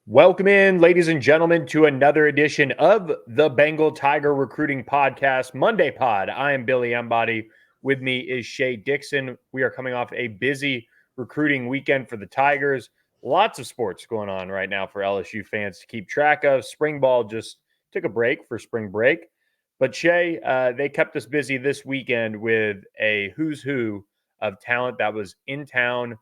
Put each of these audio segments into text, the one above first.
Welcome in, ladies and gentlemen, to another edition of the Bengal Tiger Recruiting Podcast, Monday Pod. I am Billy Embody. With me is Shea Dixon. We are coming off a busy recruiting weekend for the Tigers. Lots of sports going on right now for LSU fans to keep track of. Spring ball just took a break for spring break. But Shea, they kept us busy this weekend with a who's who of talent that was in town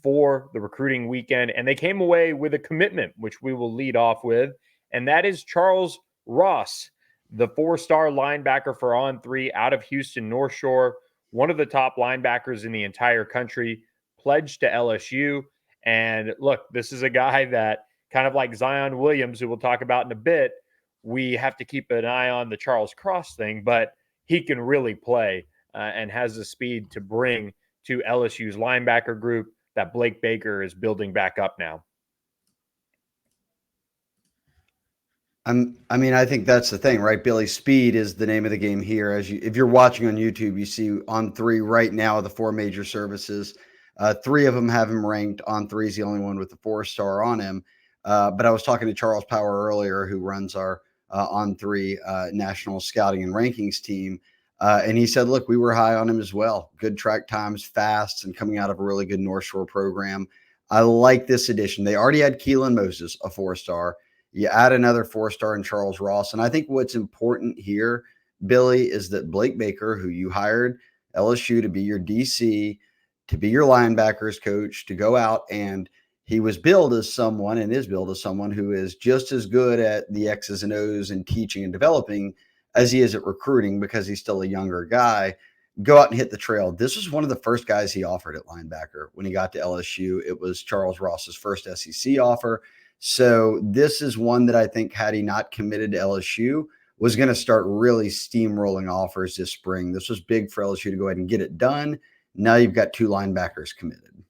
for the recruiting weekend, and they came away with a commitment, which we will lead off with, and that is Charles Ross, the four-star linebacker for On3 out of Houston North Shore, one of the top linebackers in the entire country, pledged to LSU. And look, this is a guy that, kind of like Zion Williams, who we'll talk about in a bit, we have to keep an eye on the Charles Cross thing, but he can really play and has the speed to bring to LSU's linebacker group that Blake Baker is building back up now. I think that's the thing, right? Billy, speed is the name of the game here. If you're watching on YouTube, you see On3 right now, the four major services. Three of them have him ranked. On3 is the only one with the 4-star on him. But I was talking to Charles Power earlier, who runs our On3 national scouting and rankings team. And he said, look, we were high on him as well. Good track times, fast, and coming out of a really good North Shore program. I like this addition. They already had Keelan Moses, a 4-star. You add another 4-star in Charles Ross. And I think what's important here, Billy, is that Blake Baker, who you hired LSU to be your DC, to be your linebackers coach, to go out, and he was billed as someone and is billed as someone who is just as good at the X's and O's and teaching and developing as he is at recruiting, because he's still a younger guy. Go out and hit the trail. This was one of the first guys he offered at linebacker when he got to LSU. It was Charles Ross's first SEC offer. So this is one that I think, had he not committed to LSU, was going to start really steamrolling offers this spring. This was big for LSU to go ahead and get it done. Now you've got two linebackers committed.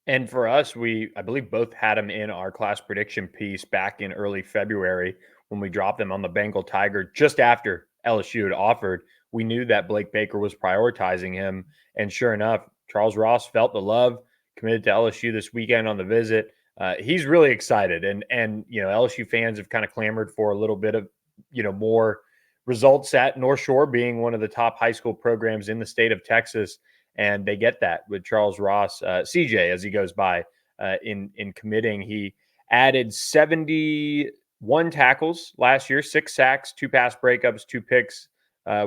And for us, I believe both had him in our class prediction piece back in early February when we dropped them on the Bengal Tiger just after LSU had offered. We knew that Blake Baker was prioritizing him. And sure enough, Charles Ross felt the love, committed to LSU this weekend on the visit. He's really excited. And LSU fans have kind of clamored for a little bit of, more results at North Shore, being one of the top high school programs in the state of Texas. And they get that with Charles Ross, CJ, as he goes by, in committing. He added 71 tackles last year, 6 sacks, 2 pass breakups, 2 picks,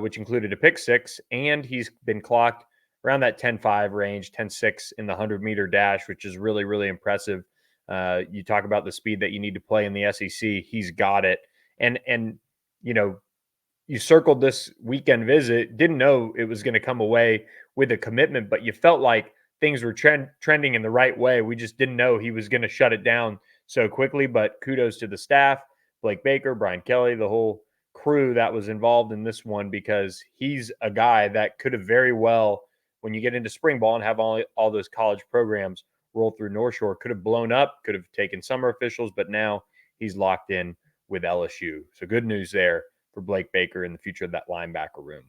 which included a pick 6. And he's been clocked around that 10.5 range, 10.6 in the 100-meter dash, which is really, really impressive. You talk about the speed that you need to play in the SEC. He's got it. And you circled this weekend visit, didn't know it was going to come away with a commitment, but you felt like things were trending in the right way. We just didn't know he was going to shut it down so quickly, but kudos to the staff, Blake Baker, Brian Kelly, the whole crew that was involved in this one, because he's a guy that could have very well, when you get into spring ball and have all those college programs roll through North Shore, could have blown up, could have taken summer officials, but now he's locked in with LSU. So good news there for Blake Baker in the future of that linebacker room.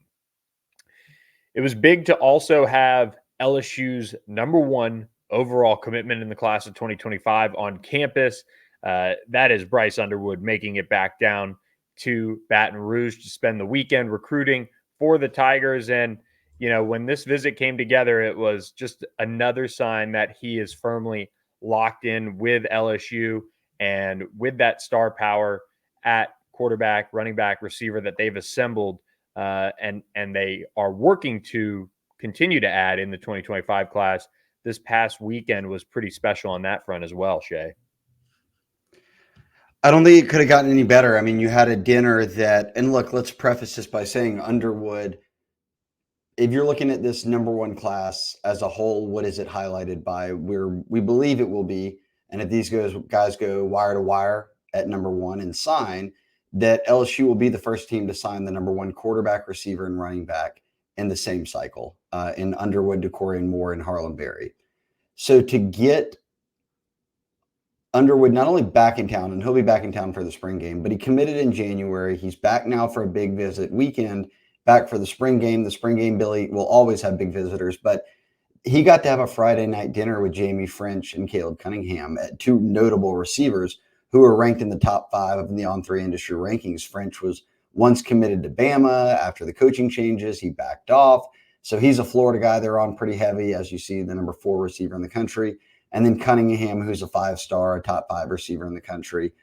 It was big to also have LSU's number 1 overall commitment in the class of 2025 on campus. That is Bryce Underwood, making it back down to Baton Rouge to spend the weekend recruiting for the Tigers. And, when this visit came together, it was just another sign that he is firmly locked in with LSU and with that star power at quarterback, running back, receiver that they've assembled. And they are working to continue to add in the 2025 class. This past weekend was pretty special on that front as well, Shea. I don't think it could have gotten any better. I mean, you had a dinner that, and look, let's preface this by saying Underwood, if you're looking at this number 1 class as a whole, what is it highlighted by? We believe it will be, and if these guys go wire to wire at number 1 and sign, that LSU will be the first team to sign the number 1 quarterback, receiver, and running back in the same cycle, in Underwood, DeCorian Moore, and Harlan Berry. So to get Underwood not only back in town, and he'll be back in town for the spring game, but he committed in January. He's back now for a big visit weekend, back for the spring game. The spring game, Billy, will always have big visitors, but he got to have a Friday night dinner with Jamie French and Caleb Cunningham, at two notable receivers who were ranked in the top 5 of the On3 industry rankings. French was once committed to Bama. After the coaching changes, he backed off. So he's a Florida guy they're on pretty heavy, as you see, the number 4 receiver in the country. And then Cunningham, who's a 5-star, a top 5 receiver in the country,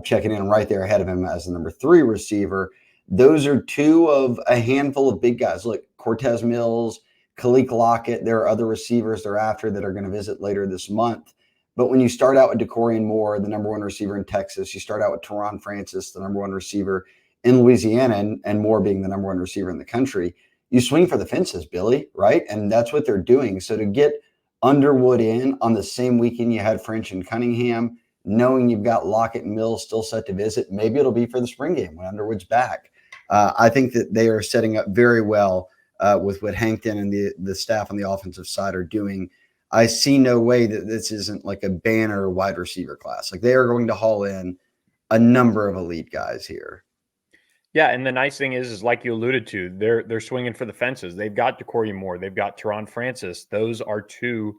checking in right there ahead of him as the number 3 receiver. Those are 2 of a handful of big guys. Look, Cortez Mills, Khalil Lockett, there are other receivers they're after that are going to visit later this month. But when you start out with DeCorian Moore, the number 1 receiver in Texas, you start out with Teron Francis, the number 1 receiver in Louisiana, and Moore being the number 1 receiver in the country, you swing for the fences, Billy, right? And that's what they're doing. So to get Underwood in on the same weekend you had French and Cunningham, knowing you've got Lockett and Mills still set to visit, maybe it'll be for the spring game when Underwood's back. I think that they are setting up very well with what Hankton and the staff on the offensive side are doing. I see no way that this isn't like a banner wide receiver class. Like, they are going to haul in a number of elite guys here. Yeah, and the nice thing is like you alluded to, they're swinging for the fences. They've got DeCorian Moore, they've got Teron Francis. Those are 2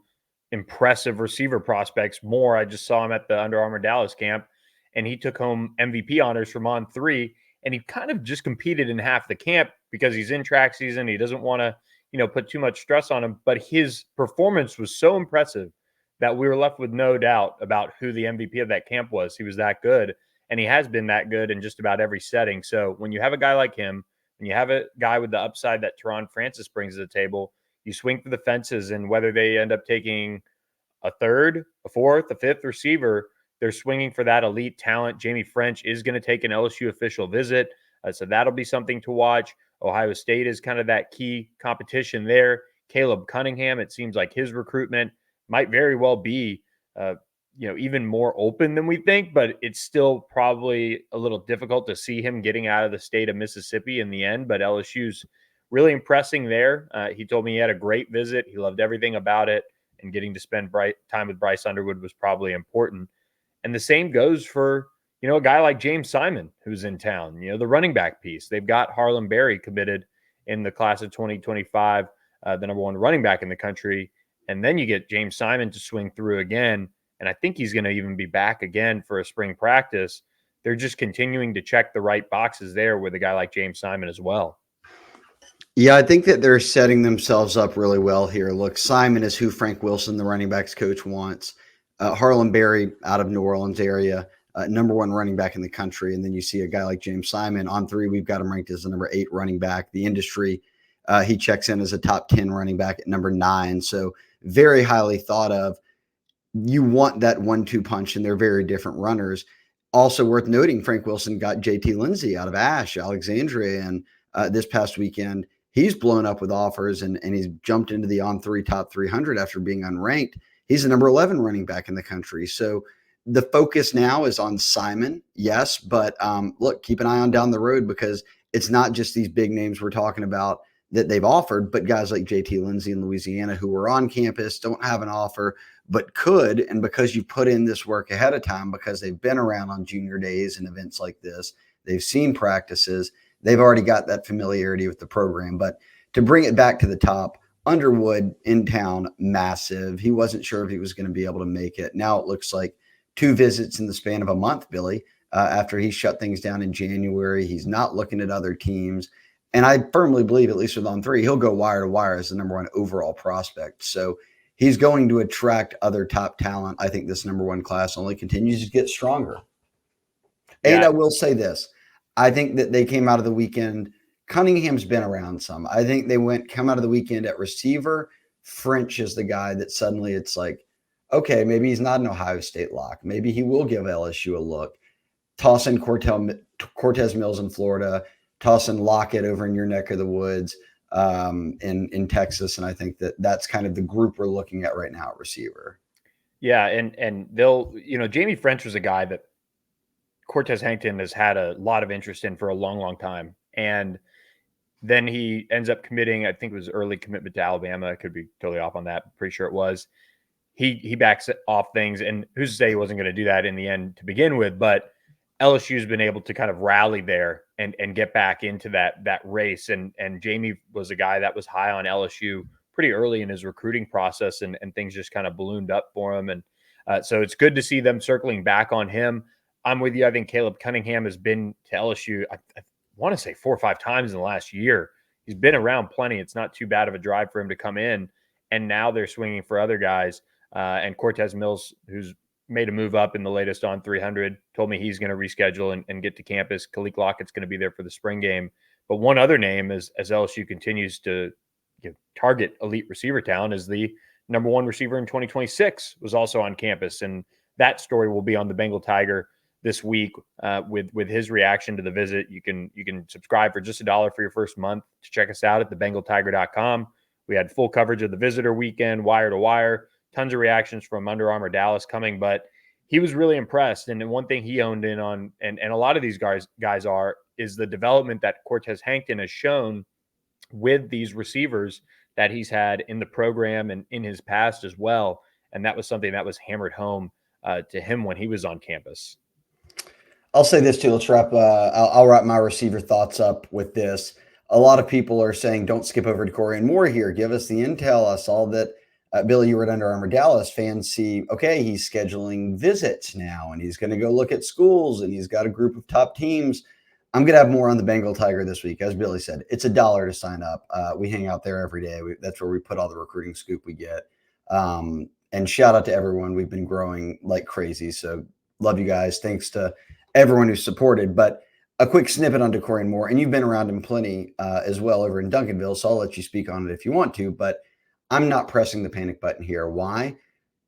impressive receiver prospects. Moore, I just saw him at the Under Armour Dallas camp, and he took home MVP honors from On3, and he kind of just competed in half the camp because he's in track season. He doesn't want to, put too much stress on him, but his performance was so impressive that we were left with no doubt about who the MVP of that camp was. He was that good. And he has been that good in just about every setting. So when you have a guy like him, and you have a guy with the upside that Teron Francis brings to the table, you swing for the fences. And whether they end up taking a 3rd, a 4th, a 5th receiver, they're swinging for that elite talent. Jamie French is going to take an LSU official visit. So that'll be something to watch. Ohio State is kind of that key competition there. Caleb Cunningham, it seems like his recruitment might very well be even more open than we think, but it's still probably a little difficult to see him getting out of the state of Mississippi in the end. But LSU's really impressing there. He told me he had a great visit. He loved everything about it, and getting to spend time with Bryce Underwood was probably important. And the same goes for, a guy like James Simon, who's in town, the running back piece. They've got Harlem Berry committed in the class of 2025, the number 1 running back in the country. And then you get James Simon to swing through again. And I think he's going to even be back again for a spring practice. They're just continuing to check the right boxes there with a guy like James Simon as well. Yeah, I think that they're setting themselves up really well here. Look, Simon is who Frank Wilson, the running backs coach, wants. Harlem Berry out of New Orleans area, number 1 running back in the country. And then you see a guy like James Simon On3. We've got him ranked as the number 8 running back. The industry, he checks in as a top 10 running back at number 9. So very highly thought of. You want that 1-2 punch, and they're very different runners. Also worth noting, Frank Wilson got JT Lindsay out of Alexandria, and this past weekend, he's blown up with offers, and he's jumped into the On3 top 300 after being unranked. He's the number 11 running back in the country. So the focus now is on Simon, yes, but look, keep an eye on down the road, because it's not just these big names we're talking about that they've offered, but guys like JT Lindsay in Louisiana who are on campus, don't have an offer, but could. And because you put in this work ahead of time, because they've been around on junior days and events like this, they've seen practices, they've already got that familiarity with the program. But to bring it back to the top, Underwood in town, massive. He wasn't sure if he was going to be able to make it. Now it looks like 2 visits in the span of a month, Billy, after he shut things down in January. He's not looking at other teams. And I firmly believe, at least with On3, he'll go wire to wire as the number 1 overall prospect. So he's going to attract other top talent. I think this number 1 class only continues to get stronger. Yeah. And I will say this. I think that they came out of the weekend. Cunningham's been around some. I think they come out of the weekend at receiver. French is the guy that suddenly it's like, okay, maybe he's not an Ohio State lock. Maybe he will give LSU a look. Toss in Cortez Mills in Florida. Toss in Lockett over in your neck of the woods in Texas. And I think that's kind of the group we're looking at right now at receiver. Yeah, and they'll, Jamie French was a guy that Cortez Hankton has had a lot of interest in for a long, long time. And then he ends up committing, I think it was early commitment to Alabama. I could be totally off on that. Pretty sure it was. He backs off things, and who's to say he wasn't going to do that in the end to begin with, but LSU's been able to kind of rally there and get back into that race. And Jamie was a guy that was high on LSU pretty early in his recruiting process, and things just kind of ballooned up for him. And so it's good to see them circling back on him. I'm with you. I think Caleb Cunningham has been to LSU, I want to say 4 or 5 times in the last year. He's been around plenty. It's not too bad of a drive for him to come in. And now they're swinging for other guys. And Cortez Mills, who's made a move up in the latest on 300, told me he's going to reschedule and get to campus. Khalil Lockett's going to be there for the spring game. But one other name, as LSU continues to target elite receiver talent, is the number 1 receiver in 2026 was also on campus. And that story will be on the Bengal Tiger this week with his reaction to the visit. You can subscribe for just $1 for your first month to check us out at thebengaltiger.com. We had full coverage of the visitor weekend, wire to wire, tons of reactions from Under Armour Dallas coming, but he was really impressed. And one thing he honed in on, and a lot of these guys is the development that Cortez Hankton has shown with these receivers that he's had in the program and in his past as well. And that was something that was hammered home to him when he was on campus. I'll say this too. Let's wrap. I'll wrap my receiver thoughts up with this. A lot of people are saying, don't skip over to Corey and Moore here. Give us the intel. I saw that Billy, you were at Under Armour Dallas. Fans see, okay, he's scheduling visits now, and he's going to go look at schools, and he's got a group of top teams. I'm going to have more on the Bengal Tiger this week. As Billy said, it's $1 to sign up. We hang out there every day. That's where we put all the recruiting scoop we get. And shout out to everyone. We've been growing like crazy. So love you guys. Thanks to everyone who's supported. But a quick snippet on Corey and Moore, and you've been around him plenty as well over in Duncanville, so I'll let you speak on it if you want to. But I'm not pressing the panic button here. Why?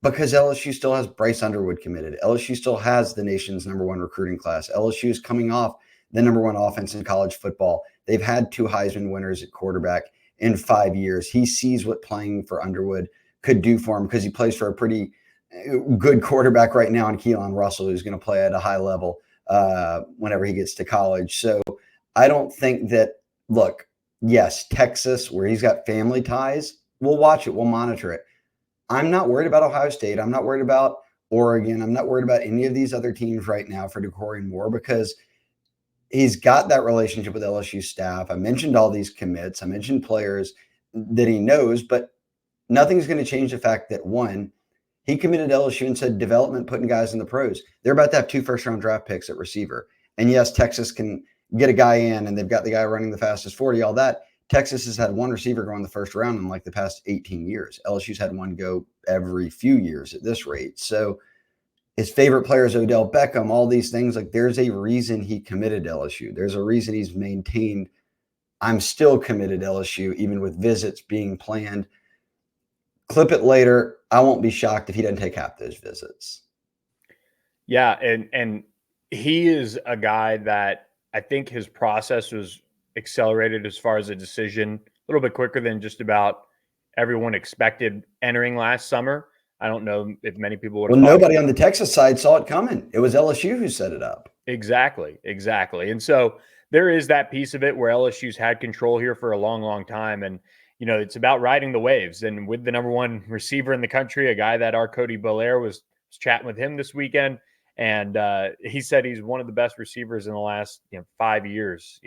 Because LSU still has Bryce Underwood committed. LSU still has the nation's number 1 recruiting class. LSU is coming off the number 1 offense in college football. They've had 2 Heisman winners at quarterback in 5 years. He sees what playing for Underwood could do for him because he plays for a pretty good quarterback right now in Keelan Russell, who's going to play at a high level whenever he gets to college. So I don't think that, look, yes, Texas, where he's got family ties, we'll watch it. We'll monitor it. I'm not worried about Ohio State. I'm not worried about Oregon. I'm not worried about any of these other teams right now for Corey Moore because he's got that relationship with LSU staff. I mentioned all these commits. I mentioned players that he knows, but nothing's going to change the fact that, one, he committed to LSU and said development, putting guys in the pros. They're about to have 2 first-round draft picks at receiver. And yes, Texas can get a guy in, and they've got the guy running the fastest 40, all that. Texas has had 1 receiver go in the first round in like the past 18 years. LSU's had 1 go every few years at this rate. So his favorite player is Odell Beckham, all these things. Like, there's a reason he committed to LSU. There's a reason he's maintained, I'm still committed to LSU, even with visits being planned. Clip it later. I won't be shocked if he doesn't take half those visits. Yeah, and he is a guy that I think his process was accelerated as far as a decision a little bit quicker than just about everyone expected entering last summer. I don't know if many people would have. Well, nobody on the Texas side saw it coming. It was LSU who set it up. Exactly. And so there is that piece of it where LSU's had control here for a long, long time. And, it's about riding the waves. And with the number 1 receiver in the country, a guy that our Cody Belair was chatting with him this weekend. And he said he's one of the best receivers in the last 5 years.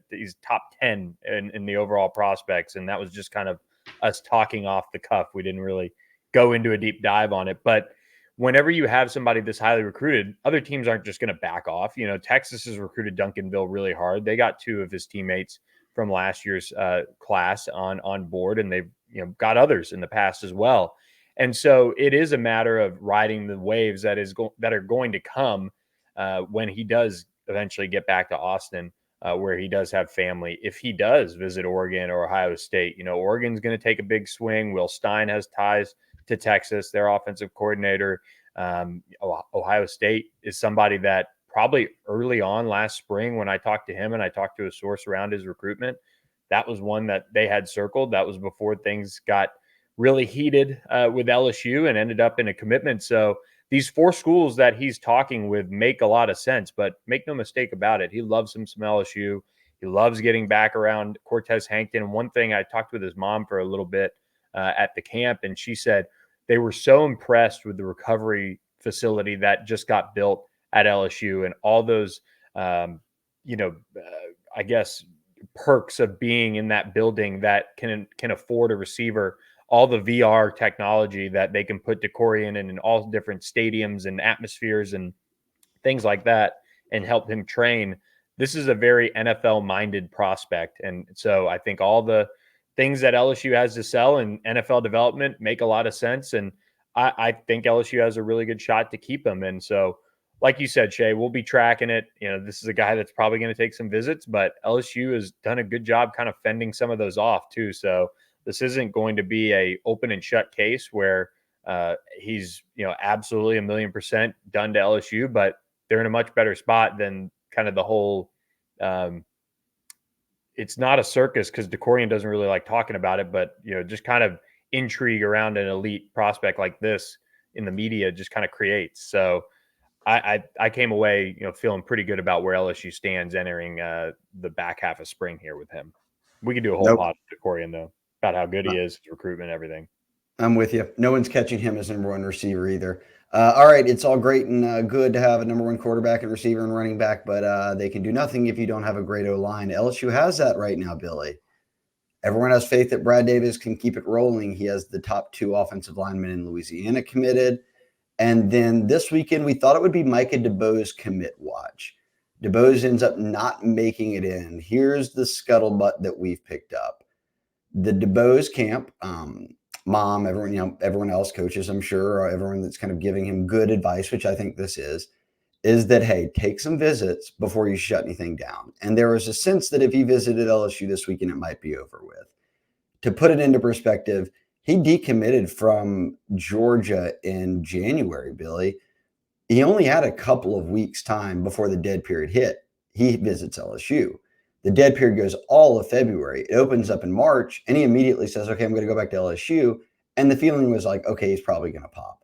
He's top 10 in the overall prospects. And that was just kind of us talking off the cuff. We didn't really go into a deep dive on it. But whenever you have somebody this highly recruited, other teams aren't just going to back off. Texas has recruited Duncanville really hard. They got 2 of his teammates from last year's class on board, and they've got others in the past as well. And so it is a matter of riding the waves that are going to come when he does eventually get back to Austin, where he does have family. If he does visit Oregon or Ohio State, Oregon's going to take a big swing. Will Stein has ties to Texas, their offensive coordinator. Ohio State is somebody that probably early on last spring, when I talked to him and I talked to a source around his recruitment, that was one that they had circled. That was before things got really heated with LSU and ended up in a commitment. So these 4 schools that he's talking with make a lot of sense, but make no mistake about it. He loves him some LSU. He loves getting back around Cortez Hankton. And one thing, I talked with his mom for a little bit at the camp, and she said they were so impressed with the recovery facility that just got built at LSU and all those, I guess, perks of being in that building that can afford a receiver, all the VR technology that they can put DeCorian in all different stadiums and atmospheres and things like that, and help him train. This is a very NFL minded prospect. And so I think all the things that LSU has to sell in NFL development make a lot of sense. And I think LSU has a really good shot to keep him. And so, like you said, Shea, we'll be tracking it. This is a guy that's probably going to take some visits, but LSU has done a good job kind of fending some of those off too. So this isn't going to be a open and shut case where he's, absolutely 1,000,000% done to LSU, but they're in a much better spot than kind of the whole. It's not a circus because DeCorian doesn't really like talking about it, but just kind of intrigue around an elite prospect like this in the media just kind of creates. So I came away, feeling pretty good about where LSU stands entering the back half of spring here with him. We could do a whole pod with DeCorian though about how good he is, his recruitment, everything. I'm with you. No one's catching him as number one receiver either. All right, it's all great and good to have a number one quarterback and receiver and running back, but they can do nothing if you don't have a great O-line. LSU has that right now, Billy. Everyone has faith that Brad Davis can keep it rolling. He has the top 2 offensive linemen in Louisiana committed. And then this weekend, we thought it would be Micah Deos commit watch. Deos ends up not making it in. Here's the scuttlebutt that we've picked up. The Deos camp, mom, everyone else, coaches, I'm sure, or everyone that's kind of giving him good advice, which I think this is that, hey, take some visits before you shut anything down. And there was a sense that if he visited LSU this weekend, it might be over with. To put it into perspective, he decommitted from Georgia in January, Billy. He only had a couple of weeks' time before the dead period hit. He visits LSU. The dead period goes all of February. It opens up in March, and he immediately says, okay, I'm going to go back to LSU. And the feeling was like, okay, he's probably going to pop.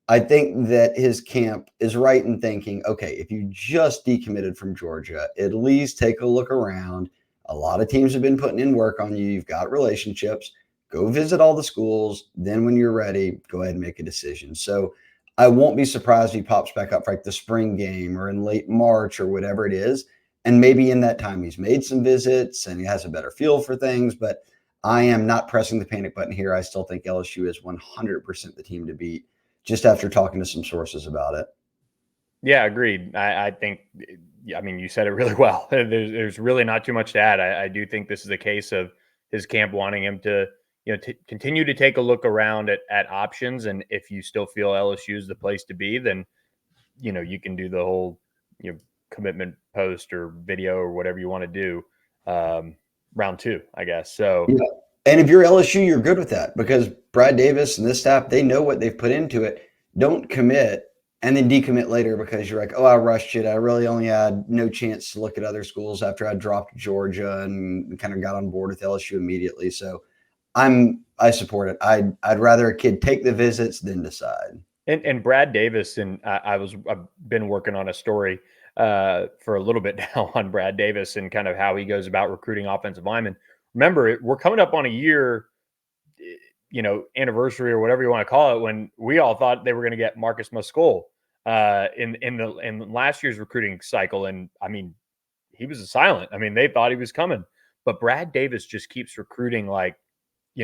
I think that his camp is right in thinking, okay, if you just decommitted from Georgia, at least take a look around. A lot of teams have been putting in work on you. You've got relationships. Go visit all the schools. Then when you're ready, go ahead and make a decision. So I won't be surprised if he pops back up for like the spring game or in late March or whatever it is. And maybe in that time he's made some visits and he has a better feel for things. But I am not pressing the panic button here. I still think LSU is 100% the team to beat just after talking to some sources about it. Yeah, agreed. I think, you said it really well. There's really not too much to add. I do think this is a case of his camp wanting him to, continue to take a look around at options. And if you still feel LSU is the place to be, then, you can do the whole, commitment post or video or whatever you want to do round 2, I guess. So, yeah. And if you're LSU, you're good with that because Brad Davis and this staff, they know what they've put into it. Don't commit and then decommit later because you're like, oh, I rushed it. I really only had no chance to look at other schools after I dropped Georgia and kind of got on board with LSU immediately. So I support it. I'd rather a kid take the visits than decide. And Brad Davis, and I've been working on a story for a little bit now on Brad Davis and kind of how he goes about recruiting offensive linemen. Remember, we're coming up on a year, anniversary or whatever you want to call it, when we all thought they were going to get Marcus Muscole in last year's recruiting cycle. And he was silent. They thought he was coming, but Brad Davis just keeps recruiting like,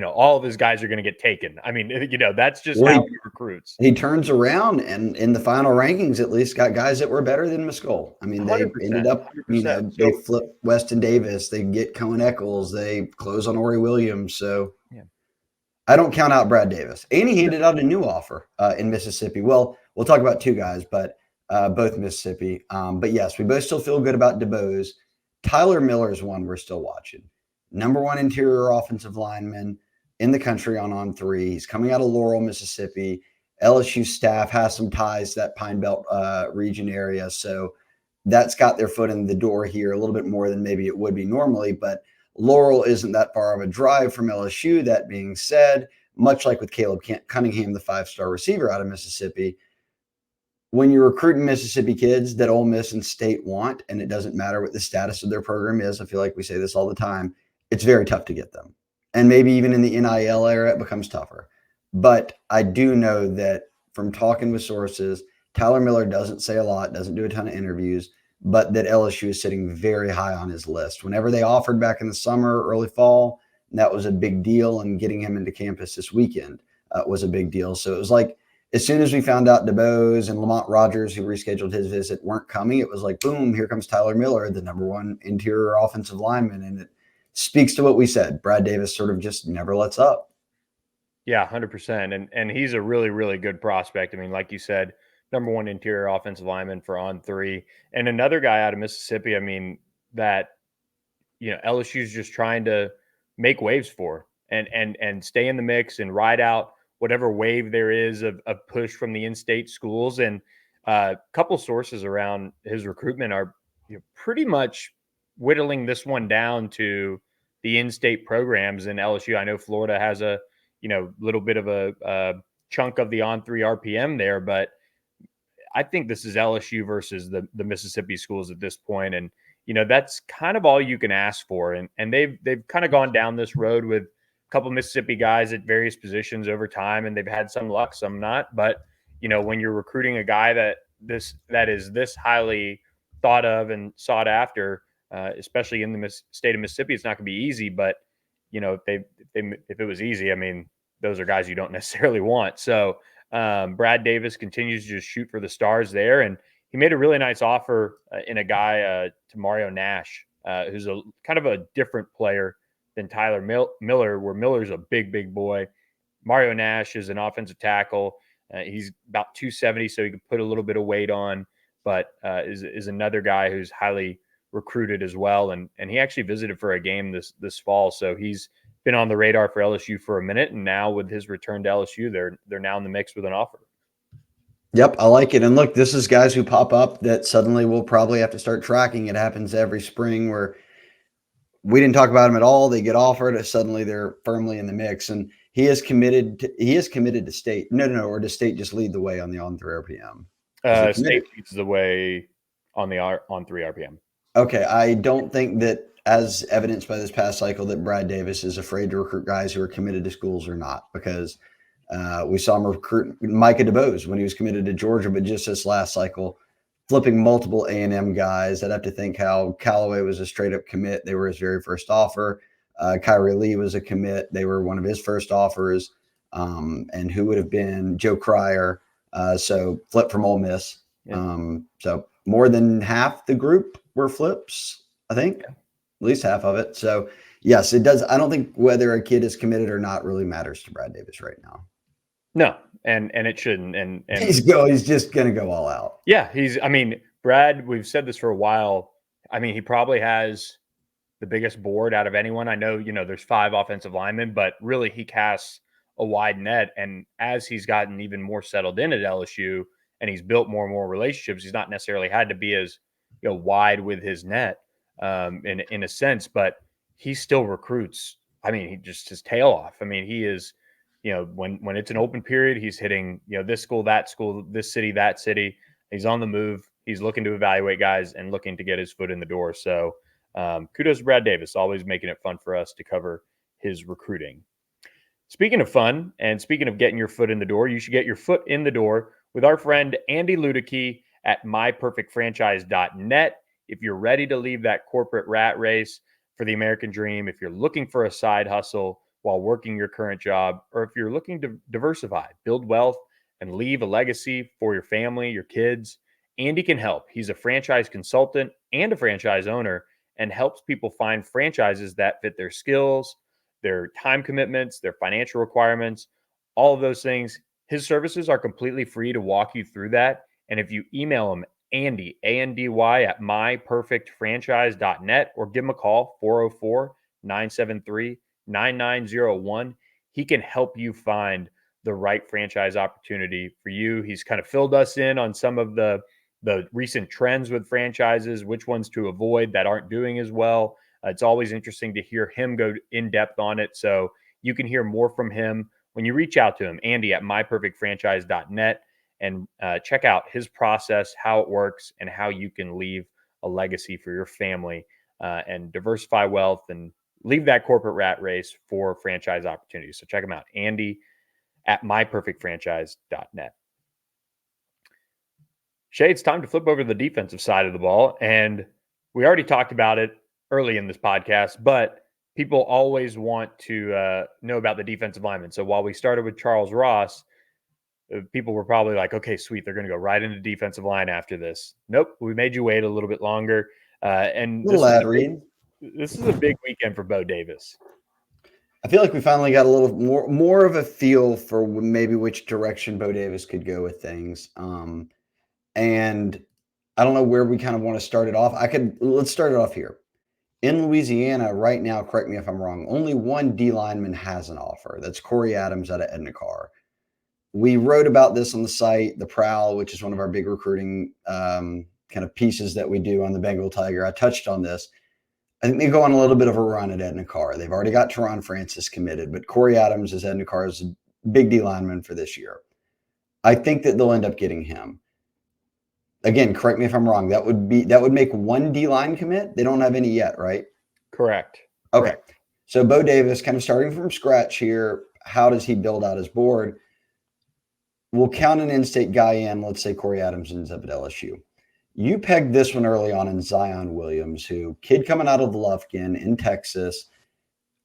all of his guys are going to get taken. That's just how he recruits. He turns around and in the final rankings, at least got guys that were better than Muscole. They ended up, they flip Weston Davis, they get Cohen Eccles, they close on Ori Williams. So yeah. I don't count out Brad Davis. And he handed out a new offer in Mississippi. Well, we'll talk about 2 guys, but both Mississippi. But yes, we both still feel good about DeBose. Tyler Miller is one we're still watching. Number 1 interior offensive lineman in the country on 3. He's coming out of Laurel, Mississippi. LSU staff has some ties to that Pine Belt region area. So that's got their foot in the door here a little bit more than maybe it would be normally. But Laurel isn't that far of a drive from LSU. That being said, much like with Caleb Cunningham, the 5-star receiver out of Mississippi, when you're recruiting Mississippi kids that Ole Miss and State want, and it doesn't matter what the status of their program is, I feel like we say this all the time, it's very tough to get them. And maybe even in the NIL era, it becomes tougher. But I do know that from talking with sources, Tyler Miller doesn't say a lot, doesn't do a ton of interviews, but that LSU is sitting very high on his list. Whenever they offered back in the summer, early fall, that was a big deal, and getting him into campus this weekend was a big deal. So it was like, as soon as we found out DeBose and Lamont Rogers, who rescheduled his visit, weren't coming, it was like, boom, here comes Tyler Miller, the number one interior offensive lineman. And it speaks to what we said. Brad Davis sort of just never lets up. Yeah, 100%. And he's a really, really good prospect. I mean, like you said, number one interior offensive lineman for On3. And another guy out of Mississippi, I mean, that, LSU's just trying to make waves for and stay in the mix and ride out whatever wave there is of push from the in-state schools. And a couple sources around his recruitment are pretty much whittling this one down to the in-state programs in LSU. I know Florida has a little bit of a chunk of the On3 RPM there, but I think this is LSU versus the Mississippi schools at this point. And, that's kind of all you can ask for. And they've kind of gone down this road with a couple Mississippi guys at various positions over time, and they've had some luck, some not. But, when you're recruiting a guy that is this highly thought of and sought after, especially in the state of Mississippi, it's not going to be easy. But, if it was easy, I mean, those are guys you don't necessarily want. So Brad Davis continues to just shoot for the stars there. And he made a really nice offer in a guy to Mario Nash, who's a kind of a different player than Tyler Miller, where Miller's a big, big boy. Mario Nash is an offensive tackle. He's about 270, so he can put a little bit of weight on, but is another guy who's highly recruited as well. And he actually visited for a game this fall. So he's been on the radar for LSU for a minute. And now with his return to LSU, they're now in the mix with an offer. Yep, I like it. And look, this is guys who pop up that suddenly we'll probably have to start tracking. It happens every spring where we didn't talk about them at all. They get offered, and suddenly they're firmly in the mix. And he is committed to state. No, or does state just lead the way on the On3 RPM? State leads the way on the On3 RPM. Okay, I don't think that, as evidenced by this past cycle, that Brad Davis is afraid to recruit guys who are committed to schools or not, because we saw him recruit Micah Deos when he was committed to Georgia, but just this last cycle, flipping multiple A&M guys. I'd have to think how Callaway was a straight up commit. They were his very first offer. Kyrie Lee was a commit. They were one of his first offers. And who would have been Joe Cryer. So flip from Ole Miss. Yeah. So more than half the group were flips, I think, at least half of it. So yes, it does. I don't think whether a kid is committed or not really matters to Brad Davis right now. No, and it shouldn't. And he's just going to go all out. Yeah, Brad, we've said this for a while. I mean, he probably has the biggest board out of anyone. I know, there's 5 offensive linemen, but really he casts a wide net. And as he's gotten even more settled in at LSU and he's built more and more relationships, he's not necessarily had to be as wide with his net in a sense, but he still recruits. I mean, he just his tail off. I mean, he is, when it's an open period, he's hitting, this school, this city, that city. He's on the move. He's looking to evaluate guys and looking to get his foot in the door. So kudos to Brad Davis, always making it fun for us to cover his recruiting. Speaking of fun and speaking of getting your foot in the door, you should get your foot in the door with our friend Andy Ludicky at myperfectfranchise.net. If you're ready to leave that corporate rat race for the American dream, if you're looking for a side hustle while working your current job, or if you're looking to diversify, build wealth, and leave a legacy for your family, your kids, Andy can help. He's a franchise consultant and a franchise owner and helps people find franchises that fit their skills, their time commitments, their financial requirements, all of those things. His services are completely free to walk you through that. And if you email him, Andy, A-N-D-Y, at myperfectfranchise.net, or give him a call, 404-973-9901. He can help you find the right franchise opportunity for you. He's kind of filled us in on some of the recent trends with franchises, which ones to avoid that aren't doing as well. It's always interesting to hear him go in depth on it. So you can hear more from him when you reach out to him, Andy at myperfectfranchise.net, and check out his process, how it works, and how you can leave a legacy for your family and diversify wealth and leave that corporate rat race for franchise opportunities. So check him out, Andy at myperfectfranchise.net. Shea, it's time to flip over to the defensive side of the ball. And we already talked about it early in this podcast, but people always want to know about the defensive linemen. So while we started with Charles Ross, people were probably like, okay, sweet, they're going to go right into defensive line after this. Nope, we made you wait a little bit longer. And this is a big weekend for Bo Davis. I feel like we finally got a little more of a feel for maybe which direction Bo Davis could go with things. And I don't know where we kind of want to start it off. Let's start it off here. In Louisiana right now, correct me if I'm wrong, only one D lineman has an offer. That's Corey Adams out of Edna Carr. We wrote about this on the site, The Prowl, which is one of our big recruiting kind of pieces that we do on the Bengal Tiger. I touched on this. I think they go on a little bit of a run at Edna Carr. They've already got Teron Francis committed, but Corey Adams is Edna Carr's big D lineman for this year. I think that they'll end up getting him. Again, correct me if I'm wrong. That would make one D line commit. They don't have any yet, right? Correct. Okay. Correct. So Bo Davis, kind of starting from scratch here. How does he build out his board? We'll count an in-state guy in. Let's say Corey Adams ends up at LSU. You pegged this one early on in Zion Williams, kid coming out of Lufkin in Texas.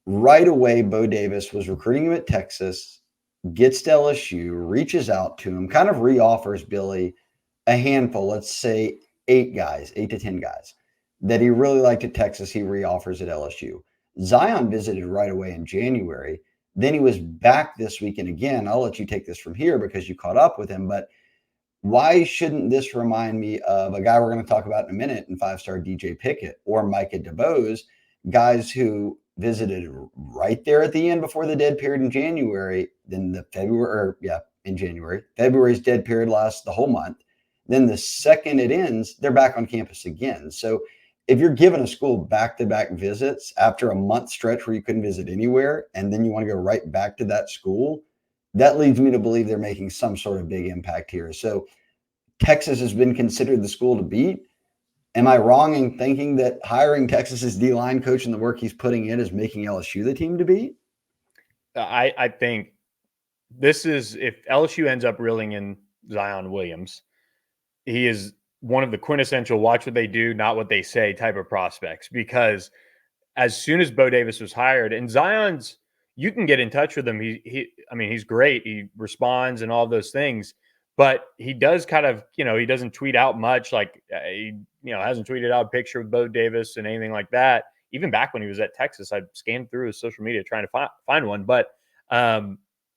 Right away, Bo Davis was recruiting him at Texas, gets to LSU, reaches out to him, kind of reoffers Billy a handful, let's say 8 to 10 guys that he really liked at Texas. He reoffers at LSU. Zion visited right away in January. Then he was back this weekend again. I'll let you take this from here because you caught up with him, but why shouldn't this remind me of a guy we're going to talk about in a minute in 5-star DJ Pickett or Micah Deos, guys who visited right there at the end before the dead period in January, then in January. February's dead period lasts the whole month. Then the second it ends, they're back on campus again. So if you're giving a school back-to-back visits after a month stretch where you couldn't visit anywhere, and then you want to go right back to that school, that leads me to believe they're making some sort of big impact here. So Texas has been considered the school to beat. Am I wrong in thinking that hiring Texas's D-line coach and the work he's putting in is making LSU the team to beat? I think this is, if LSU ends up reeling in Zion Williams, he is one of the quintessential watch what they do, not what they say type of prospects, because as soon as Bo Davis was hired, and Zion's, you can get in touch with him. He's great. He responds and all those things, but he does kind of, he doesn't tweet out much. Like he, hasn't tweeted out a picture with Bo Davis and anything like that. Even back when he was at Texas, I scanned through his social media trying to find one, but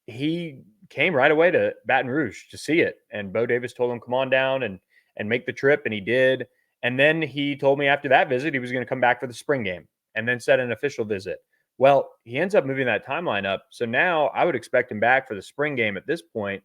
he came right away to Baton Rouge to see it. And Bo Davis told him, come on down and make the trip. And he did. And then he told me after that visit, he was going to come back for the spring game and then set an official visit. Well, he ends up moving that timeline up. So now I would expect him back for the spring game at this point.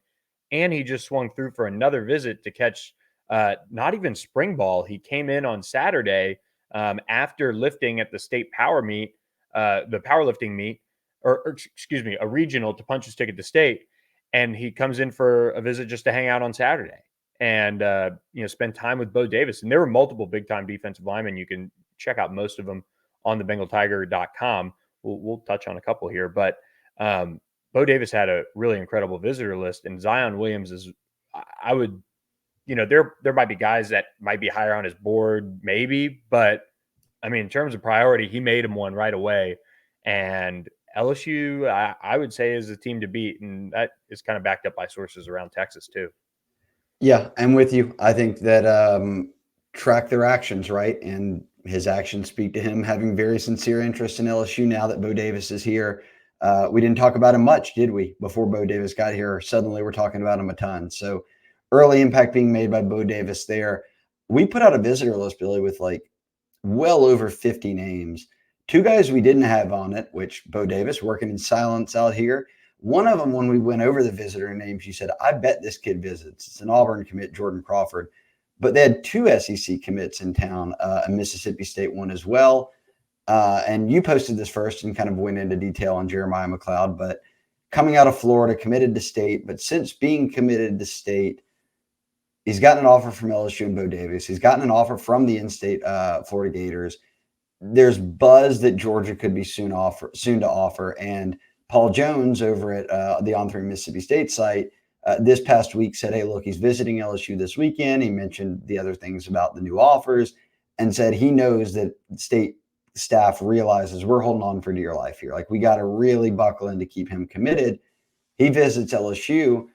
And he just swung through for another visit to catch not even spring ball. He came in on Saturday after lifting at the state power meet, the powerlifting meet, or excuse me, a regional to punch his ticket to state. And he comes in for a visit just to hang out on Saturday and, spend time with Bo Davis. And there were multiple big-time defensive linemen. You can check out most of them on the BengalTiger.com. We'll touch on a couple here, but Bo Davis had a really incredible visitor list, and Zion Williams is, I would, there might be guys that might be higher on his board, maybe, but I mean, in terms of priority, he made him one right away. And LSU, I would say, is the team to beat, and that is kind of backed up by sources around Texas too. Yeah, I'm with you. I think that track their actions, right? And his actions speak to him having very sincere interest in LSU now that Bo Davis is here. We didn't talk about him much, did we, before Bo Davis got here? Suddenly we're talking about him a ton. So early impact being made by Bo Davis there. We put out a visitor list, Billy, with like well over 50 names. 2 guys we didn't have on it, which Bo Davis working in silence out here. One of them, when we went over the visitor names, you said, I bet this kid visits. It's an Auburn commit, Jordan Crawford. But they had 2 SEC commits in town, a Mississippi State one as well. And you posted this first and kind of went into detail on Jeremiah McLoud. But coming out of Florida, committed to state. But since being committed to state, he's gotten an offer from LSU and Bo Davis. He's gotten an offer from the in-state Florida Gators. There's buzz that Georgia could be soon to offer. And Paul Jones over at the On3 Mississippi State site this past week said, hey, look, he's visiting LSU this weekend. He mentioned the other things about the new offers and said he knows that state staff realizes we're holding on for dear life here. Like, we got to really buckle in to keep him committed. He visits LSU.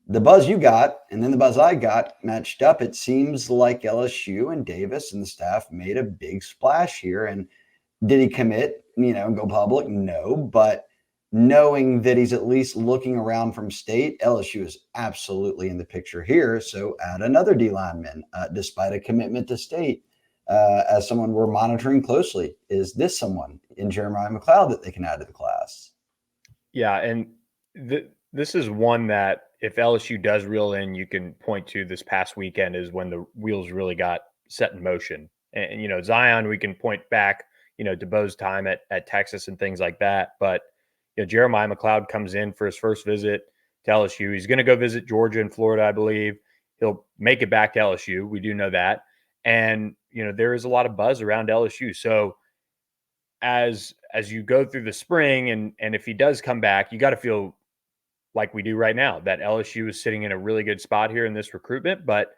The buzz you got and then the buzz I got matched up. It seems like LSU and Davis and the staff made a big splash here. And did he commit, and go public? No, but knowing that he's at least looking around from state, LSU is absolutely in the picture here. So add another D lineman, despite a commitment to state. As someone we're monitoring closely, is this someone in Jeremiah McLoud that they can add to the class? Yeah, and this is one that if LSU does reel in, you can point to this past weekend is when the wheels really got set in motion. And Zion, we can point back, to Bo's time at Texas and things like that. But Jeremiah McLoud comes in for his first visit to LSU. He's going to go visit Georgia and Florida, I believe. He'll make it back to LSU. We do know that. And, there is a lot of buzz around LSU. So as you go through the spring and if he does come back, you got to feel like we do right now that LSU is sitting in a really good spot here in this recruitment. But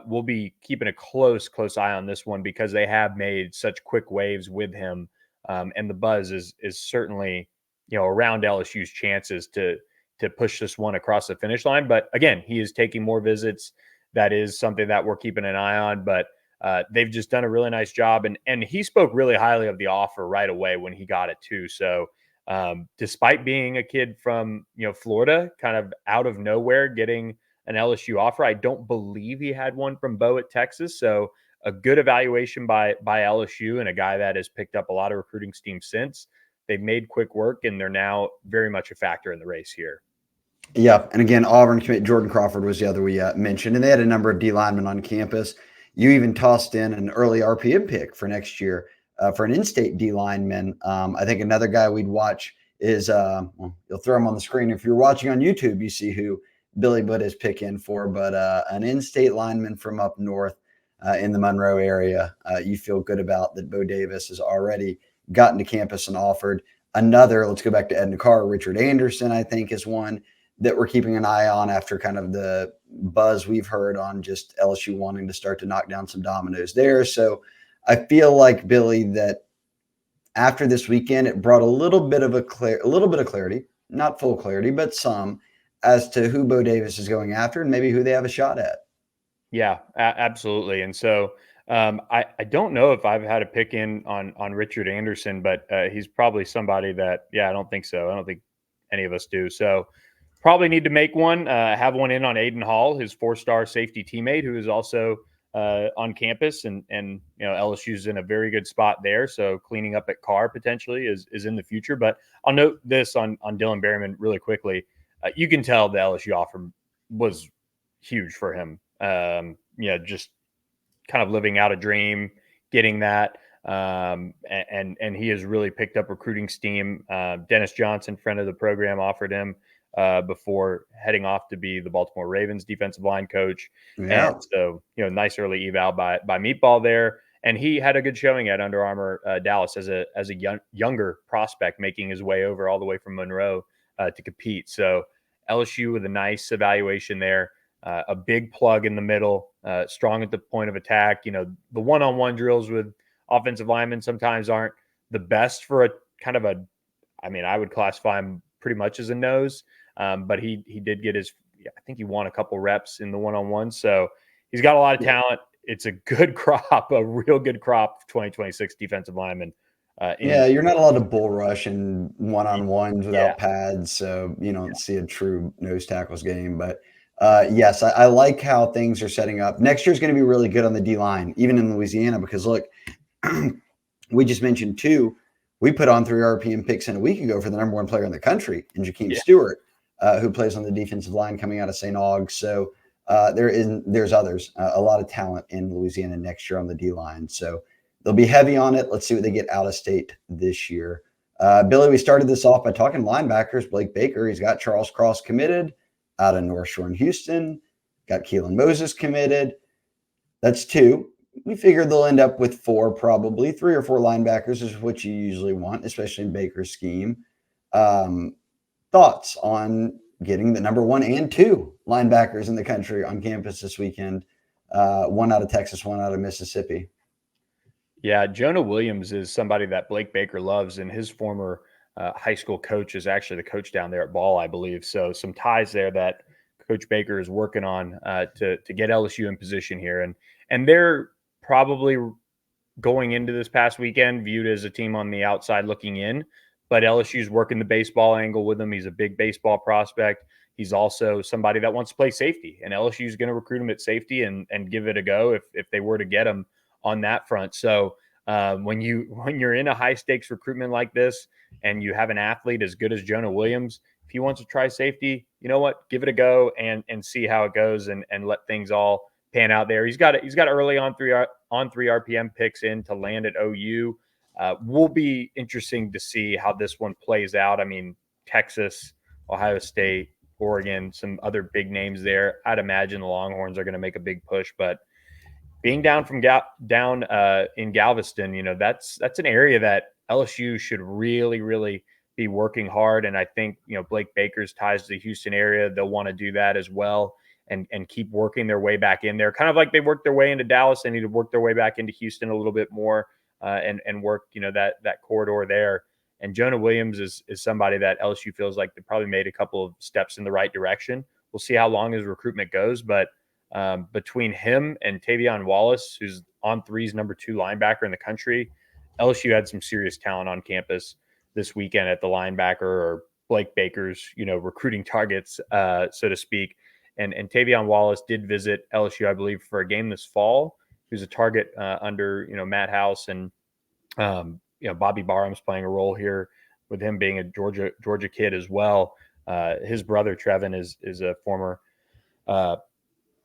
we'll be keeping a close eye on this one because they have made such quick waves with him. And the buzz is certainly, around LSU's chances to push this one across the finish line. But again, he is taking more visits. That is something that we're keeping an eye on, but they've just done a really nice job. And he spoke really highly of the offer right away when he got it too. So despite being a kid from, Florida, kind of out of nowhere, getting an LSU offer, I don't believe he had one from Bo at Texas. So a good evaluation by LSU and a guy that has picked up a lot of recruiting steam since. They've made quick work and they're now very much a factor in the race here. Yeah. And again, Auburn commit Jordan Crawford was the other we mentioned, and they had a number of D linemen on campus. You even tossed in an early RPM pick for next year for an in-state D lineman. I think another guy we'd watch is, you'll throw him on the screen. If you're watching on YouTube, you see who Billy put his pick in for, but an in-state lineman from up north in the Monroe area. You feel good about that. Bo Davis has already gotten to campus and offered another. Let's go back to Edna Carr. Richard Anderson, I think, is one that we're keeping an eye on after kind of the buzz we've heard on just LSU wanting to start to knock down some dominoes there. So I feel like, Billy, that after this weekend, it brought a little bit of clarity, not full clarity, but some, as to who Bo Davis is going after and maybe who they have a shot at. Yeah, absolutely. And so I don't know if I've had a pick in on Richard Anderson, but he's probably somebody that, I don't think so. I don't think any of us do. So probably need to make one, have one in on Aiden Hall, his 4-star safety teammate, who is also on campus, and LSU's in a very good spot there. So cleaning up at Carr potentially is in the future. But I'll note this on Dylan Berryman really quickly. You can tell the LSU offer was huge for him. Just kind of living out a dream, getting that. And he has really picked up recruiting steam. Dennis Johnson, friend of the program, offered him before heading off to be the Baltimore Ravens defensive line coach. Yeah. And so, nice early eval by Meatball there. And he had a good showing at Under Armour Dallas as a younger prospect, making his way over all the way from Monroe to compete. So LSU with a nice evaluation there, a big plug in the middle, strong at the point of attack. The one-on-one drills with offensive linemen sometimes aren't the best for a kind of I would classify him pretty much as a nose. But he did get I think he won a couple reps in the one-on-one. So he's got a lot of talent. It's a good crop, a real good crop of 2026 defensive linemen. You're not allowed to bull rush and one-on-ones without pads. So you don't see a true nose tackles game. But yes, I like how things are setting up. Next year's going to be really good on the D-line, even in Louisiana, because look, we just mentioned two. We put on 3 RPM picks in a week ago for the number 1 player in the country, in Jakeem Stewart, who plays on the defensive line coming out of St. Aug. So there's others, a lot of talent in Louisiana next year on the D-line. So they'll be heavy on it. Let's see what they get out of state this year. Billy, we started this off by talking linebackers. Blake Baker, he's got Charles Cross committed out of North Shore in Houston. Got Keelan Moses committed. That's 2. We figure they'll end up with 4, probably 3 or 4 linebackers is what you usually want, especially in Baker's scheme. Thoughts on getting the number 1 and 2 linebackers in the country on campus this weekend. One out of Texas, one out of Mississippi. Yeah, Jonah Williams is somebody that Blake Baker loves, and his former high school coach is actually the coach down there at Ball, I believe. So some ties there that Coach Baker is working on to get LSU in position here, and they're probably going into this past weekend viewed as a team on the outside looking in, but LSU's working the baseball angle with him. He's a big baseball prospect. He's also somebody that wants to play safety, and LSU is going to recruit him at safety and give it a go if they were to get him on that front. So when you're in a high stakes recruitment like this, and you have an athlete as good as Jonah Williams, if he wants to try safety, you know what, give it a go and see how it goes and let things all pan out there. He's got early on three RPM picks in to land at OU. Will be interesting to see how this one plays out. I mean, Texas, Ohio State, Oregon, some other big names there. I'd imagine the Longhorns are going to make a big push, but being down in Galveston, that's an area that LSU should really be working hard. And I think Blake Baker's ties to the Houston area, they'll want to do that as well and keep working their way back in there, kind of like they worked their way into Dallas. They need to work their way back into Houston a little bit more and work that corridor there. And Jonah Williams is somebody that LSU feels like they probably made a couple of steps in the right direction. We'll see how long his recruitment goes, but between him and Tavion Wallace, who's on three's number 2 linebacker in the country, LSU had some serious talent on campus this weekend at the linebacker, or Blake Baker's, recruiting targets, so to speak. And Tavion Wallace did visit LSU, I believe, for a game this fall. He was a target under, Matt House, and Bobby Barham's playing a role here with him being a Georgia kid as well. His brother Trevin is a former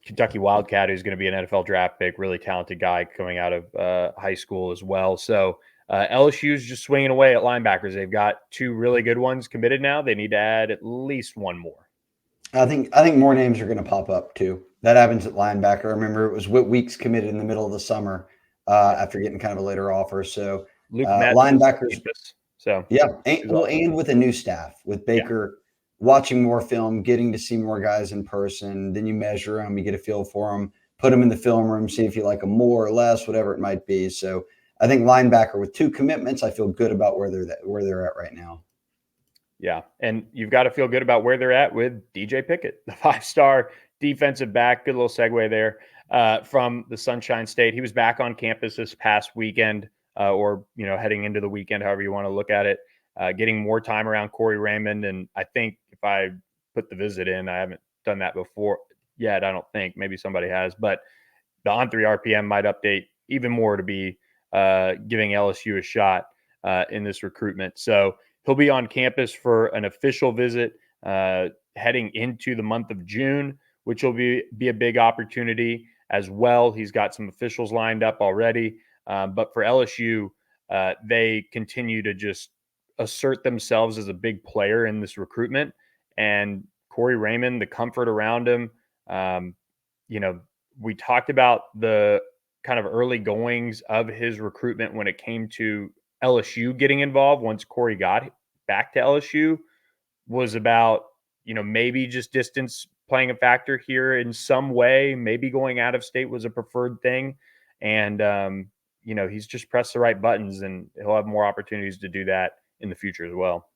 Kentucky Wildcat who's going to be an NFL draft pick, really talented guy coming out of high school as well. So LSU's just swinging away at linebackers. They've got 2 really good ones committed now. They need to add at least 1 more. I think more names are going to pop up too. That happens at linebacker. I remember it was Whit Weeks committed in the middle of the summer after getting kind of a later offer. So linebackers. So yeah, and with a new staff, with Baker watching more film, getting to see more guys in person, then you measure them, you get a feel for them, put them in the film room, see if you like them more or less, whatever it might be. So I think linebacker with 2 commitments, I feel good about where they're at right now. Yeah, and you've got to feel good about where they're at with DJ Pickett, the 5-star defensive back. Good little segue there from the Sunshine State. He was back on campus this past weekend, or heading into the weekend, however you want to look at it, getting more time around Corey Raymond. And I think if I put the visit in, I haven't done that before yet. I don't think, maybe somebody has, but the on 3 RPM might update even more to be giving LSU a shot in this recruitment. So he'll be on campus for an official visit heading into the month of June, which will be a big opportunity as well. He's got some officials lined up already. But for LSU, they continue to just assert themselves as a big player in this recruitment. And Corey Raymond, the comfort around him, we talked about the kind of early goings of his recruitment when it came to LSU getting involved once Corey got back to LSU, was about, maybe just distance playing a factor here in some way. Maybe going out of state was a preferred thing. And, he's just pressed the right buttons, and he'll have more opportunities to do that in the future as well.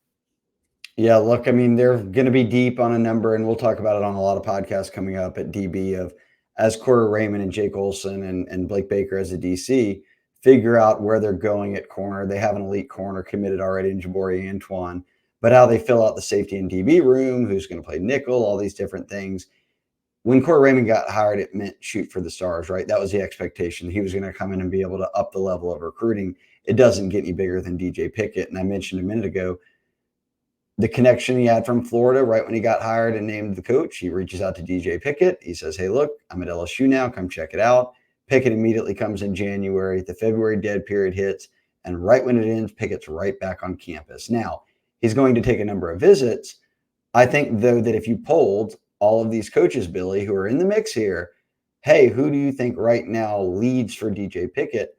Yeah, look, I mean, they're going to be deep on a number, and we'll talk about it on a lot of podcasts coming up at DB of as Corey Raymond and Jake Olson and Blake Baker as a DC figure out where they're going at corner. They have an elite corner committed already in Jabori Antoine, but how they fill out the safety and DB room, who's going to play nickel, all these different things. When Corey Raymond got hired, it meant shoot for the stars, right? That was the expectation. He was going to come in and be able to up the level of recruiting. It doesn't get any bigger than DJ Pickett. And I mentioned a minute ago, the connection he had from Florida right when he got hired and named the coach. He reaches out to DJ Pickett. He says, hey, look, I'm at LSU now. Come check it out. Pickett immediately comes in January. The February dead period hits. And right when it ends, Pickett's right back on campus. Now, he's going to take a number of visits. I think, though, that if you polled all of these coaches, Billy, who are in the mix here, hey, who do you think right now leads for DJ Pickett?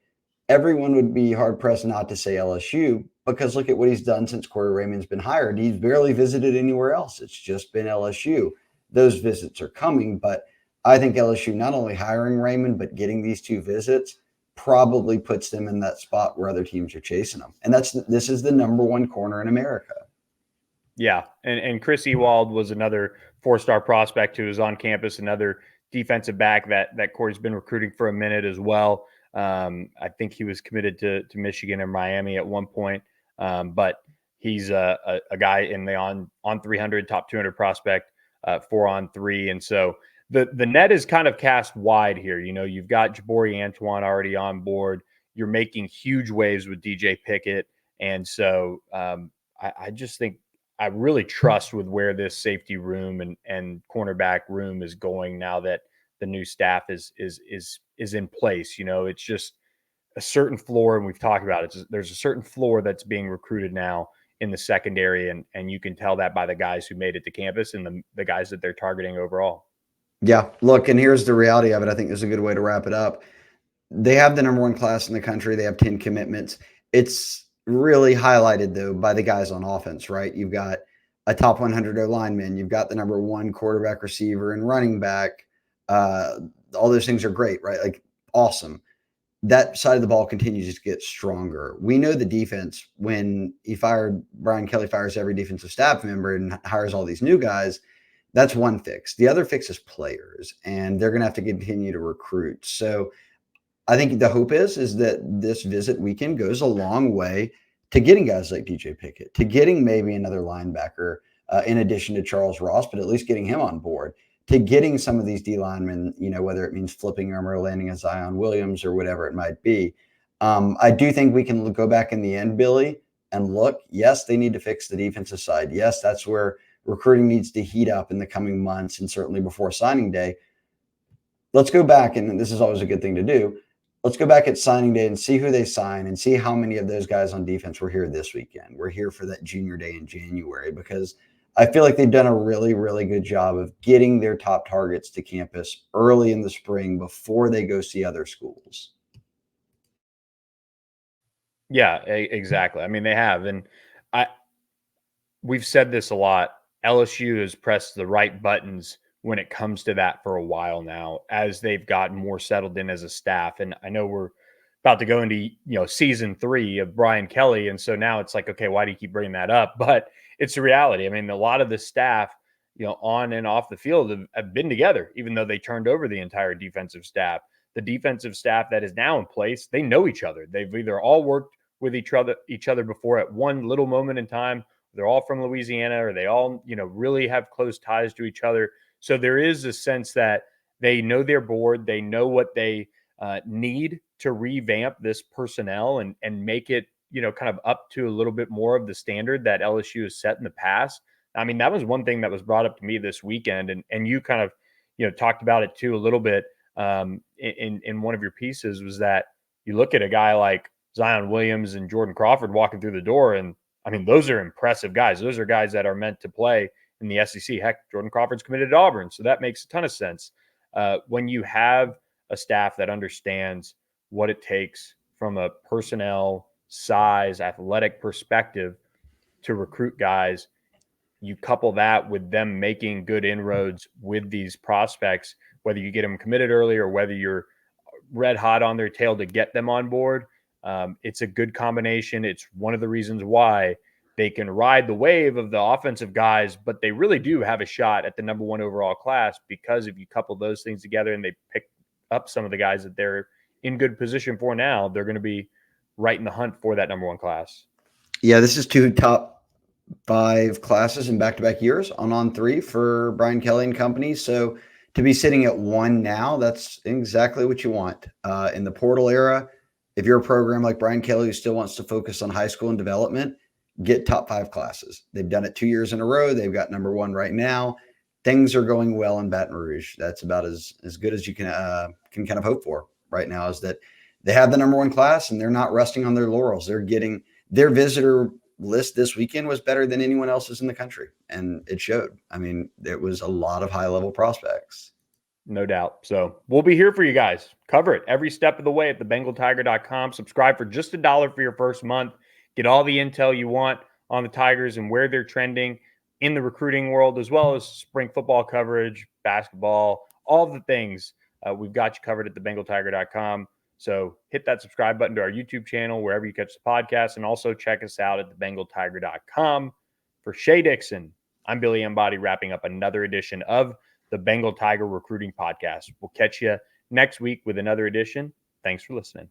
Everyone would be hard-pressed not to say LSU, because look at what he's done since Corey Raymond's been hired. He's barely visited anywhere else. It's just been LSU. Those visits are coming, but I think LSU not only hiring Raymond, but getting these 2 visits probably puts them in that spot where other teams are chasing them. And this is the number 1 corner in America. Yeah, and Chris Ewald was another 4-star prospect who was on campus, another defensive back that Corey's been recruiting for a minute as well. I think he was committed to Michigan and Miami at one point, but he's a guy in the on 300 top 200 prospect, 4-on-3, and so the net is kind of cast wide here. You know, you've got Jabari Antoine already on board. You're making huge waves with DJ Pickett, and so I just think I really trust with where this safety room and cornerback room is going now that the new staff is in place. You know, it's just a certain floor, and we've talked about it. There's a certain floor that's being recruited now in the secondary, and you can tell that by the guys who made it to campus and the guys that they're targeting overall. Yeah, look, and here's the reality of it. I think this is a good way to wrap it up. They have the number 1 class in the country. They have 10 commitments. It's really highlighted, though, by the guys on offense, right? You've got a top 100 lineman. You've got the number 1 quarterback, receiver, and running back. All those things are great, right? Like, awesome. That side of the ball continues to get stronger. We know the defense, when Brian Kelly fires every defensive staff member and hires all these new guys, that's one fix. The other fix is players, and they're going to have to continue to recruit. So I think the hope is that this visit weekend goes a long way to getting guys like DJ Pickett, to getting maybe another linebacker in addition to Charles Ross, but at least getting him on board, to getting some of these D linemen, you know, whether it means flipping them or landing a Zion Williams or whatever it might be. I do think we can go back in the end, Billy, and look, yes, they need to fix the defensive side. Yes, that's where recruiting needs to heat up in the coming months and certainly before signing day. Let's go back, and this is always a good thing to do. Let's go back at signing day and see who they sign and see how many of those guys on defense were here this weekend. We're here for that junior day in January, because I feel like they've done a really, really good job of getting their top targets to campus early in the spring before they go see other schools. Yeah, exactly. I mean, they have. And we've said this a lot. LSU has pressed the right buttons when it comes to that for a while now, as they've gotten more settled in as a staff. And I know we're about to go into, season 3 of Brian Kelly. And so now it's like, okay, why do you keep bringing that up? But it's a reality. I mean, a lot of the staff, on and off the field have been together, even though they turned over the entire defensive staff. The defensive staff that is now in place, they know each other. They've either all worked with each other before at one little moment in time. They're all from Louisiana, or they all, really have close ties to each other. So there is a sense that they know their board. They know what they need to revamp this personnel and make it, kind of up to a little bit more of the standard that LSU has set in the past. I mean, that was one thing that was brought up to me this weekend, and you kind of, talked about it too a little bit in one of your pieces, was that you look at a guy like Zion Williams and Jordan Crawford walking through the door, and I mean, those are impressive guys. Those are guys that are meant to play in the SEC. Heck, Jordan Crawford's committed to Auburn, so that makes a ton of sense. When you have a staff that understands what it takes from a personnel, size, athletic perspective to recruit guys, you couple that with them making good inroads with these prospects, whether you get them committed early or whether you're red hot on their tail to get them on board. It's a good combination. It's one of the reasons why they can ride the wave of the offensive guys, but they really do have a shot at the number 1 overall class, because if you couple those things together and they pick up some of the guys that they're in good position for now, they're going to be right in the hunt for that number 1 class. Yeah, this is 2 top 5 classes in back-to-back years on 3 for Brian Kelly and company. So to be sitting at 1 now, that's exactly what you want. In the portal era, if you're a program like Brian Kelly who still wants to focus on high school and development, get top 5 classes. They've done it 2 years in a row. They've got number 1 right now. Things are going well in Baton Rouge. That's about as good as you can kind of hope for right now, is that they have the number 1 class and they're not resting on their laurels. They're getting their visitor list this weekend was better than anyone else's in the country. And it showed. I mean, there was a lot of high-level prospects. No doubt. So we'll be here for you guys. Cover it every step of the way at thebengaltiger.com. Subscribe for just $1 for your first month. Get all the intel you want on the Tigers and where they're trending in the recruiting world, as well as spring football coverage, basketball, all the things. We've got you covered at thebengaltiger.com. So hit that subscribe button to our YouTube channel, wherever you catch the podcast, and also check us out at thebengaltiger.com. For Shea Dixon, I'm Billy Embody, wrapping up another edition of the Bengal Tiger Recruiting Podcast. We'll catch you next week with another edition. Thanks for listening.